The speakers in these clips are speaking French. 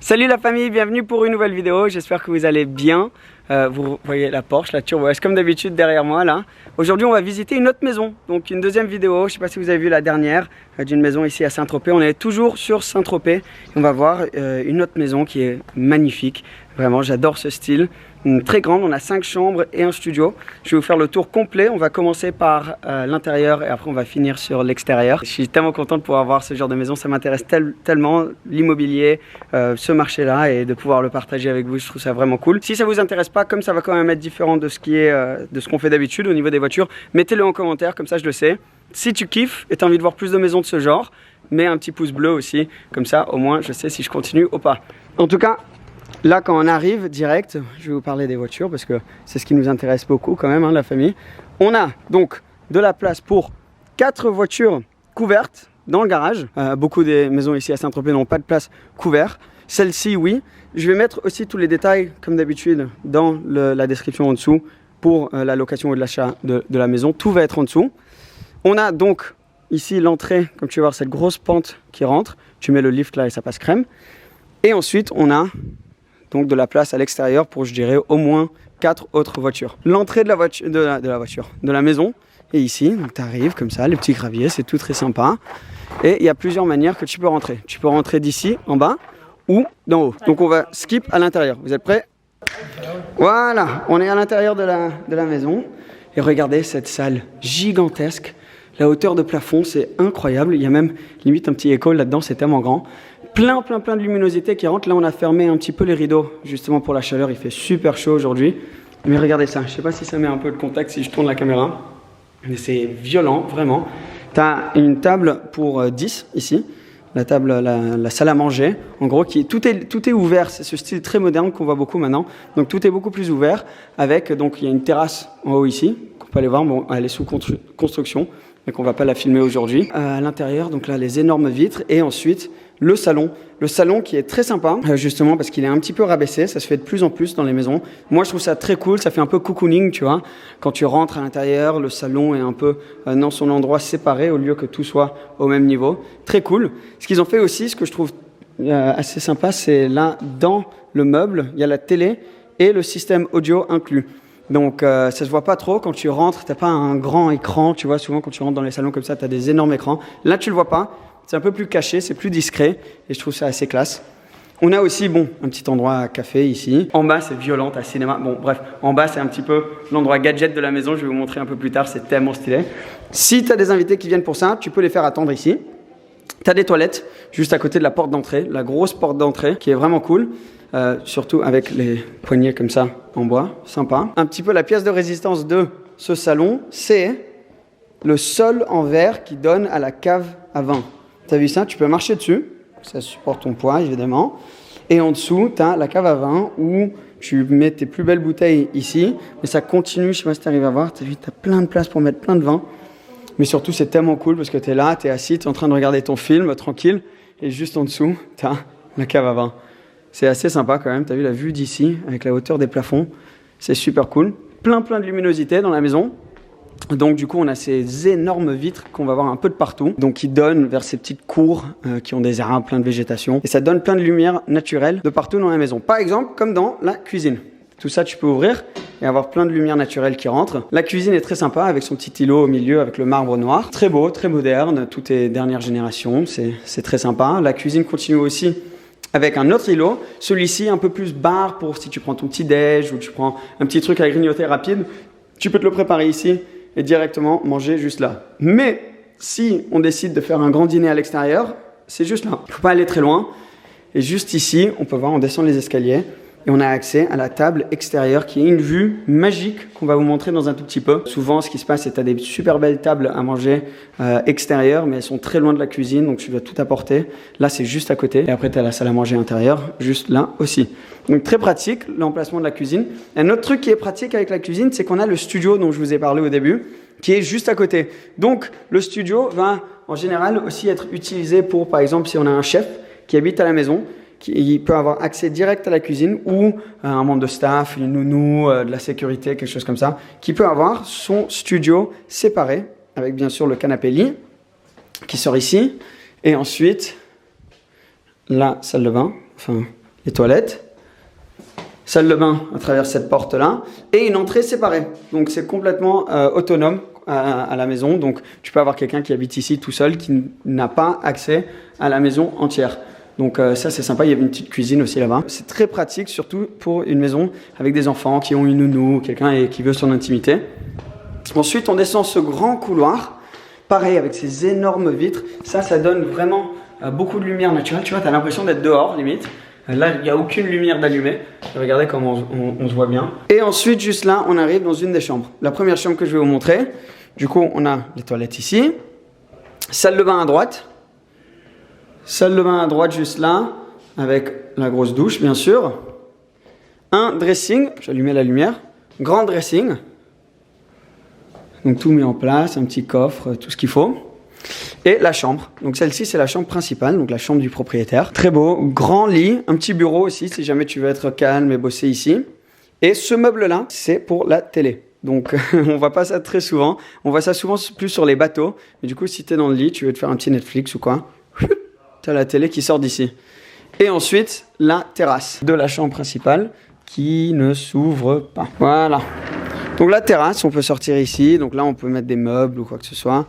Salut la famille, bienvenue pour une nouvelle vidéo, j'espère que vous allez bien. Vous voyez la Porsche, la Turbo S comme d'habitude derrière moi là. Aujourd'hui on va visiter une autre maison, donc une deuxième vidéo, je ne sais pas si vous avez vu la dernière, d'une maison ici à Saint-Tropez. On est toujours sur Saint-Tropez, on va voir une autre maison qui est magnifique, vraiment j'adore ce style. Très grande, on a 5 chambres et un studio. Je vais vous faire le tour complet, on va commencer par l'intérieur et après on va finir sur l'extérieur. Je suis tellement content de pouvoir voir ce genre de maison, ça m'intéresse tellement, l'immobilier, ce marché-là, et de pouvoir le partager avec vous, je trouve ça vraiment cool. Si ça vous intéresse pas, comme ça va quand même être différent de ce qui est, de ce qu'on fait d'habitude au niveau des voitures, mettez-le en commentaire, comme ça je le sais. Si tu kiffes et tu as envie de voir plus de maisons de ce genre, mets un petit pouce bleu aussi, comme ça au moins je sais si je continue ou pas. En tout cas, là, quand on arrive direct, je vais vous parler des voitures parce que c'est ce qui nous intéresse beaucoup quand même, hein, la famille. On a donc de la place pour 4 voitures couvertes dans le garage. Beaucoup des maisons ici à Saint-Tropez n'ont pas de place couverte. Celle-ci, oui. Je vais mettre aussi tous les détails, comme d'habitude, dans la description en dessous pour la location ou de l'achat de la maison. Tout va être en dessous. On a donc ici l'entrée, comme tu vas voir, cette grosse pente qui rentre. Tu mets le lift là et ça passe crème. Et ensuite, on a donc de la place à l'extérieur pour, je dirais, au moins 4 autres voitures. L'entrée de la maison est ici. Donc tu arrives comme ça, les petits graviers, c'est tout très sympa. Et il y a plusieurs manières que tu peux rentrer. Tu peux rentrer d'ici, en bas, ou d'en haut. Donc on va skip à l'intérieur. Vous êtes prêts? Voilà, on est à l'intérieur de la maison. Et regardez cette salle gigantesque. La hauteur de plafond, c'est incroyable. Il y a même limite un petit écho là-dedans, c'est tellement grand. Plein de luminosité qui rentre. Là, on a fermé un petit peu les rideaux, justement pour la chaleur. Il fait super chaud aujourd'hui. Mais regardez ça. Je ne sais pas si ça met un peu de contact si je tourne la caméra. Mais c'est violent, vraiment. Tu as une table pour 10 ici. La table, la salle à manger. En gros, tout est ouvert. C'est ce style très moderne qu'on voit beaucoup maintenant. Donc, tout est beaucoup plus ouvert. Donc, il y a une terrasse en haut ici, qu'on peut aller voir. Bon, elle est sous construction, mais qu'on ne va pas la filmer aujourd'hui. À l'intérieur, donc là, les énormes vitres. Et ensuite, le salon qui est très sympa, justement parce qu'il est un petit peu rabaissé, ça se fait de plus en plus dans les maisons. Moi je trouve ça très cool, ça fait un peu cocooning, tu vois. Quand tu rentres à l'intérieur, le salon est un peu dans son endroit séparé au lieu que tout soit au même niveau. Très cool. Ce qu'ils ont fait aussi, ce que je trouve assez sympa, c'est là dans le meuble, il y a la télé et le système audio inclus. Donc ça se voit pas trop quand tu rentres, t'as pas un grand écran, tu vois, souvent quand tu rentres dans les salons comme ça, tu as des énormes écrans. Là tu le vois pas. C'est un peu plus caché, c'est plus discret et je trouve ça assez classe. On a aussi, un petit endroit à café ici. En bas, c'est violent, à cinéma. Bon, bref, en bas, c'est un petit peu l'endroit gadget de la maison. Je vais vous montrer un peu plus tard, c'est tellement stylé. Si tu as des invités qui viennent pour ça, tu peux les faire attendre ici. Tu as des toilettes juste à côté de la porte d'entrée, la grosse porte d'entrée qui est vraiment cool. Surtout avec les poignées comme ça en bois, sympa. Un petit peu la pièce de résistance de ce salon, c'est le sol en verre qui donne à la cave à vin. Tu as vu ça? Tu peux marcher dessus, ça supporte ton poids évidemment. Et en dessous, tu as la cave à vin où tu mets tes plus belles bouteilles ici. Mais ça continue, je ne sais pas si tu arrives à voir, tu as vu, tu as plein de place pour mettre plein de vin. Mais surtout, c'est tellement cool parce que tu es là, tu es assis, tu es en train de regarder ton film tranquille. Et juste en dessous, tu as la cave à vin. C'est assez sympa quand même, tu as vu la vue d'ici avec la hauteur des plafonds. C'est super cool. Plein de luminosité dans la maison. Donc du coup on a ces énormes vitres qu'on va voir un peu de partout, donc qui donnent vers ces petites cours qui ont des arbres, plein de végétation, et ça donne plein de lumière naturelle de partout dans la maison. Par exemple comme dans la cuisine, tout ça tu peux ouvrir et avoir plein de lumière naturelle qui rentre. La cuisine est très sympa avec son petit îlot au milieu avec le marbre noir, très beau, très moderne, tout est dernière génération, c'est très sympa. La cuisine continue aussi avec un autre îlot, celui-ci un peu plus bar pour si tu prends ton petit déj ou tu prends un petit truc à grignoter rapide, tu peux te le préparer ici et directement manger juste là. Mais si on décide de faire un grand dîner à l'extérieur, c'est juste là. Il ne faut pas aller très loin. Et juste ici, on peut voir, on descend les escaliers et on a accès à la table extérieure qui est une vue magique qu'on va vous montrer dans un tout petit peu. Souvent, ce qui se passe, c'est que tu as des super belles tables à manger extérieures, mais elles sont très loin de la cuisine, donc tu dois tout apporter. Là, c'est juste à côté. Et après, tu as la salle à manger intérieure, juste là aussi. Donc très pratique, l'emplacement de la cuisine. Un autre truc qui est pratique avec la cuisine, c'est qu'on a le studio dont je vous ai parlé au début, qui est juste à côté. Donc le studio va en général aussi être utilisé pour, par exemple, si on a un chef qui habite à la maison, qui peut avoir accès direct à la cuisine, ou un membre de staff, une nounou, de la sécurité, quelque chose comme ça, qui peut avoir son studio séparé, avec bien sûr le canapé lit, qui sort ici, et ensuite la salle de bain, enfin les toilettes, salle de bain à travers cette porte-là, et une entrée séparée. Donc c'est complètement autonome à la maison. Donc tu peux avoir quelqu'un qui habite ici tout seul, qui n'a pas accès à la maison entière. Donc ça c'est sympa, il y avait une petite cuisine aussi là-bas. C'est très pratique, surtout pour une maison avec des enfants qui ont une nounou, quelqu'un qui veut son intimité. Ensuite on descend ce grand couloir, pareil avec ces énormes vitres. Ça donne vraiment beaucoup de lumière naturelle, tu vois, tu as l'impression d'être dehors limite. Là il n'y a aucune lumière d'allumée, regardez comment on se voit bien. Et ensuite juste là on arrive dans une des chambres. La première chambre que je vais vous montrer, du coup on a les toilettes ici, salle de bain à droite. Salle de bain à droite juste là, avec la grosse douche bien sûr. Un dressing, j'allumais la lumière, grand dressing. Donc tout mis en place, un petit coffre, tout ce qu'il faut. Et la chambre, donc celle-ci c'est la chambre principale, donc la chambre du propriétaire. Très beau, grand lit, un petit bureau aussi si jamais tu veux être calme et bosser ici. Et ce meuble-là, c'est pour la télé. Donc on voit pas ça très souvent, on voit ça souvent plus sur les bateaux. Mais du coup si tu es dans le lit, tu veux te faire un petit Netflix ou quoi, tu as la télé qui sort d'ici. Et ensuite, la terrasse de la chambre principale qui ne s'ouvre pas. Voilà. Donc la terrasse, on peut sortir ici. Donc là, on peut mettre des meubles ou quoi que ce soit.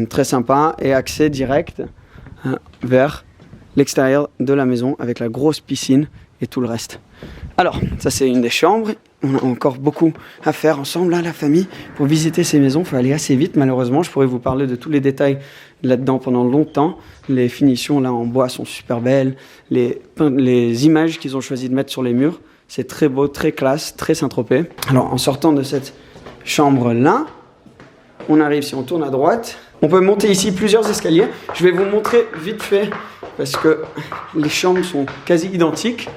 Très sympa. Et accès direct vers l'extérieur de la maison avec la grosse piscine et tout le reste. Alors, ça c'est une des chambres. On a encore beaucoup à faire ensemble, là, la famille. Pour visiter ces maisons, il faut aller assez vite, malheureusement. Je pourrais vous parler de tous les détails là-dedans pendant longtemps. Les finitions, là, en bois sont super belles. Les images qu'ils ont choisi de mettre sur les murs, c'est très beau, très classe, très Saint-Tropez. Alors, en sortant de cette chambre-là, on arrive, si on tourne à droite, on peut monter ici plusieurs escaliers. Je vais vous montrer vite fait, parce que les chambres sont quasi identiques.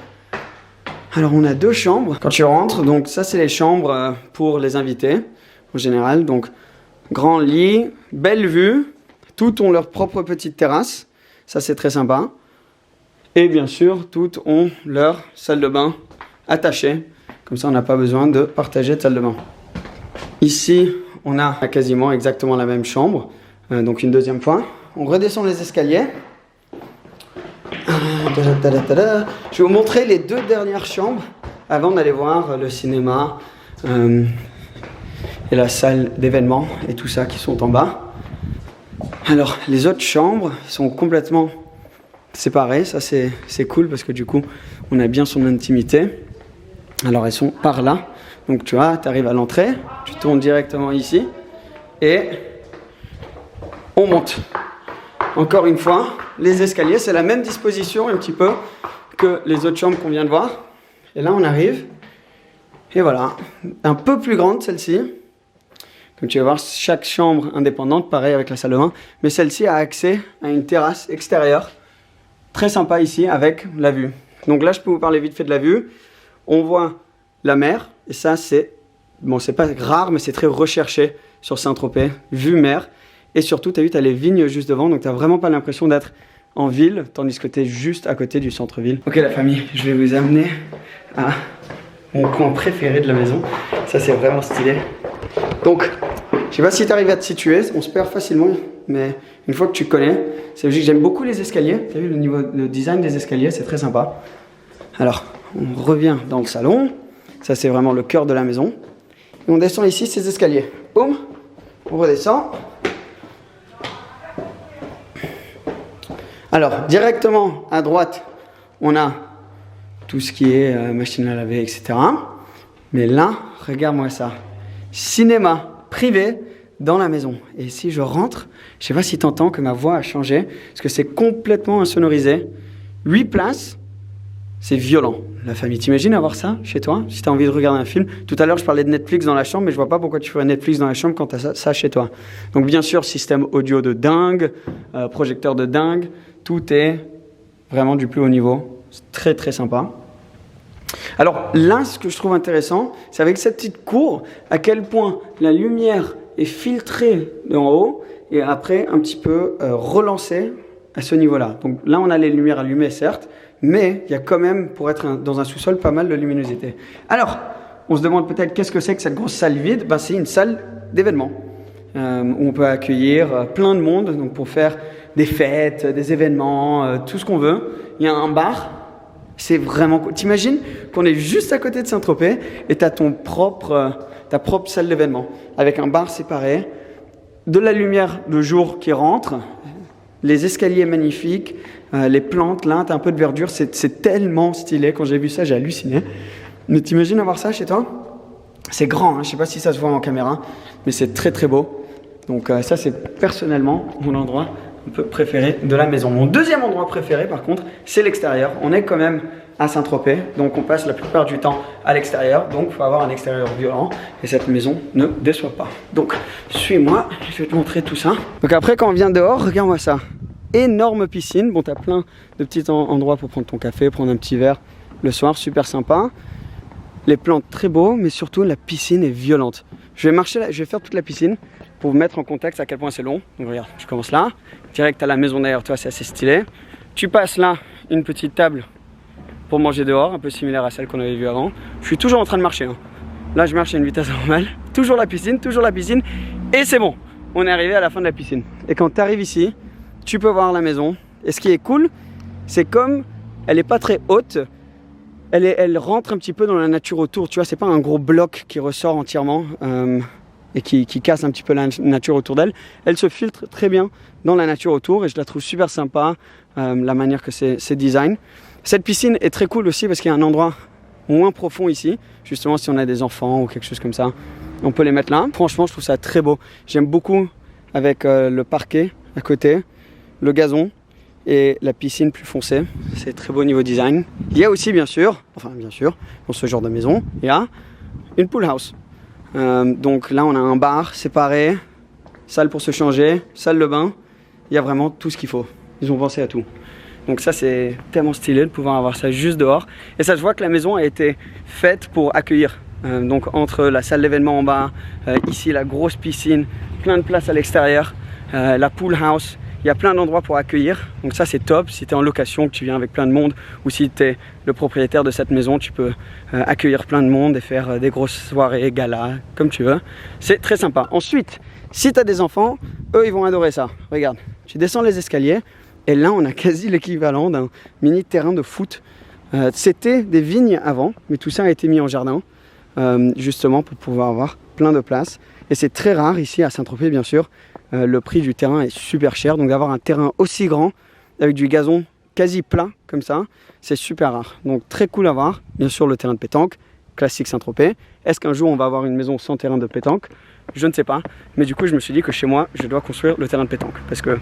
Alors on a deux chambres quand tu rentres, donc ça c'est les chambres pour les invités en général, donc grand lit, belle vue, toutes ont leur propre petite terrasse, ça c'est très sympa, et bien sûr toutes ont leur salle de bain attachée, comme ça on n'a pas besoin de partager de salle de bain. Ici on a quasiment exactement la même chambre, donc une deuxième fois, on redescend les escaliers. Je vais vous montrer les deux dernières chambres avant d'aller voir le cinéma et la salle d'événements et tout ça qui sont en bas. Alors les autres chambres sont complètement séparées, ça c'est cool parce que du coup on a bien son intimité. Alors elles sont par là, donc tu vois, tu arrives à l'entrée, tu tournes directement ici et on monte. Encore une fois, les escaliers, c'est la même disposition un petit peu que les autres chambres qu'on vient de voir. Et là, on arrive. Et voilà, un peu plus grande celle-ci. Comme tu vas voir, chaque chambre indépendante, pareil avec la salle de bain. Mais celle-ci a accès à une terrasse extérieure. Très sympa ici avec la vue. Donc là, je peux vous parler vite fait de la vue. On voit la mer. Et ça, c'est pas rare, mais c'est très recherché sur Saint-Tropez. Vue mer. Et surtout, tu as vu, tu as les vignes juste devant, donc tu n'as vraiment pas l'impression d'être en ville, tandis que tu es juste à côté du centre-ville. Ok la famille, je vais vous amener à mon coin préféré de la maison. Ça, c'est vraiment stylé. Donc, je sais pas si tu arrives à te situer, on se perd facilement, mais une fois que tu connais, c'est logique. J'aime beaucoup les escaliers. Tu as vu le design des escaliers, c'est très sympa. Alors, on revient dans le salon. Ça, c'est vraiment le cœur de la maison. Et on descend ici ces escaliers. Boum, on redescend. Alors, directement à droite, on a tout ce qui est machine à laver, etc. Mais là, regarde-moi ça. Cinéma privé dans la maison. Et si je rentre, je ne sais pas si tu entends que ma voix a changé, parce que c'est complètement insonorisé. 8 places, c'est violent. La famille, t'imagines avoir ça chez toi, si tu as envie de regarder un film. Tout à l'heure, je parlais de Netflix dans la chambre, mais je vois pas pourquoi tu ferais Netflix dans la chambre quand tu as ça chez toi. Donc bien sûr, système audio de dingue, projecteur de dingue. Tout est vraiment du plus haut niveau. C'est très très sympa. Alors là, ce que je trouve intéressant, c'est avec cette petite cour, à quel point la lumière est filtrée d'en haut et après un petit peu relancée à ce niveau-là. Donc là, on a les lumières allumées, certes, mais il y a quand même, pour être dans un sous-sol, pas mal de luminosité. Alors, on se demande peut-être qu'est-ce que c'est que cette grosse salle vide. Ben, c'est une salle d'événements où on peut accueillir plein de monde, donc pour faire des fêtes, des événements, tout ce qu'on veut. Il y a un bar C'est vraiment cool. T'imagines qu'on est juste à côté de Saint-Tropez et tu as ta propre salle d'événement avec un bar séparé, de la lumière de jour qui rentre, les escaliers magnifiques, les plantes, là, tu as un peu de verdure. C'est tellement stylé. Quand j'ai vu ça, j'ai halluciné. Mais t'imagines avoir ça chez toi? C'est grand, hein. Je ne sais pas si ça se voit en caméra, mais c'est très très beau. Donc ça, c'est personnellement mon endroit un peu préféré de la maison. Mon deuxième endroit préféré, par contre, c'est l'extérieur. On est quand même à Saint-Tropez, donc on passe la plupart du temps à l'extérieur. Donc il faut avoir un extérieur violent et cette maison ne déçoit pas. Donc suis-moi, je vais te montrer tout ça. Donc après, quand on vient dehors, regarde-moi ça. Énorme piscine. Bon, tu as plein de petits endroits pour prendre ton café, prendre un petit verre le soir, super sympa. Les plantes très beaux, mais surtout la piscine est violente. Je vais marcher là, je vais faire toute la piscine pour vous mettre en contexte à quel point c'est long. Donc regarde, je commence là, direct à la maison derrière toi, c'est assez stylé. Tu passes là, une petite table pour manger dehors, un peu similaire à celle qu'on avait vue avant. Je suis toujours en train de marcher, hein. Là je marche à une vitesse normale, toujours la piscine, et c'est bon, on est arrivé à la fin de la piscine. Et quand tu arrives ici, tu peux voir la maison. Et ce qui est cool, c'est comme elle n'est pas très haute, elle rentre un petit peu dans la nature autour. Tu vois, c'est pas un gros bloc qui ressort entièrement et qui casse un petit peu la nature autour d'elle. Elle se filtre très bien dans la nature autour et je la trouve super sympa, la manière que c'est design. Cette piscine est très cool aussi parce qu'il y a un endroit moins profond ici. Justement, si on a des enfants ou quelque chose comme ça, on peut les mettre là. Franchement, je trouve ça très beau. J'aime beaucoup avec le parquet à côté, le gazon et la piscine plus foncée. C'est très beau niveau design. Il y a aussi bien sûr, dans ce genre de maison, il y a une pool house. Donc là on a un bar séparé, salle pour se changer, salle de bain. Il y a vraiment tout ce qu'il faut. Ils ont pensé à tout. Donc ça c'est tellement stylé de pouvoir avoir ça juste dehors. Et ça je vois que la maison a été faite pour accueillir. Donc entre la salle d'événement en bas, ici la grosse piscine, plein de place à l'extérieur, la pool house. Il y a plein d'endroits pour accueillir, donc ça c'est top. Si tu es en location, que tu viens avec plein de monde, ou si tu es le propriétaire de cette maison, tu peux accueillir plein de monde et faire des grosses soirées, galas, comme tu veux. C'est très sympa. Ensuite, si tu as des enfants, eux ils vont adorer ça. Regarde, tu descends les escaliers et là on a quasi l'équivalent d'un mini terrain de foot. C'était des vignes avant, mais tout ça a été mis en jardin, justement pour pouvoir avoir plein de place. Et c'est très rare ici à Saint-Tropez bien sûr. Le prix du terrain est super cher, donc d'avoir un terrain aussi grand avec du gazon quasi plat comme ça, c'est super rare. Donc très cool à voir. Bien sûr le terrain de pétanque, classique Saint-Tropez. Est-ce qu'un jour on va avoir une maison sans terrain de pétanque? Je ne sais pas, mais du coup je me suis dit que chez moi je dois construire le terrain de pétanque parce que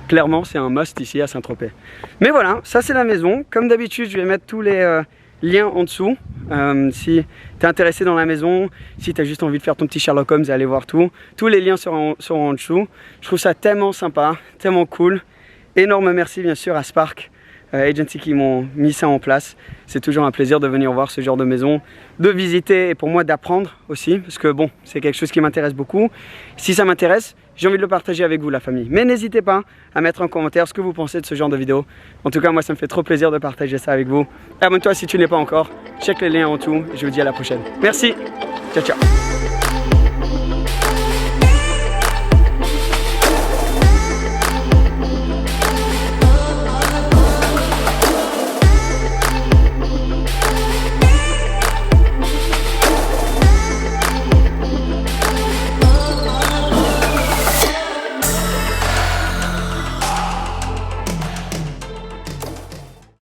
clairement c'est un must ici à Saint-Tropez. Mais voilà, ça c'est la maison. Comme d'habitude je vais mettre tous les liens en dessous. Si tu es intéressé dans la maison, si tu as juste envie de faire ton petit Sherlock Holmes et aller voir tout, tous les liens seront en dessous. Je trouve ça tellement sympa, tellement cool. Énorme merci bien sûr à Spark Agency qui m'ont mis ça en place. C'est toujours un plaisir de venir voir ce genre de maison, de visiter et pour moi d'apprendre aussi parce que bon, c'est quelque chose qui m'intéresse beaucoup. Si ça m'intéresse, j'ai envie de le partager avec vous la famille. Mais n'hésitez pas à mettre en commentaire ce que vous pensez de ce genre de vidéo. En tout cas, moi ça me fait trop plaisir de partager ça avec vous. Abonne-toi si tu ne l'es pas encore. Check les liens en dessous et je vous dis à la prochaine. Merci. Ciao ciao.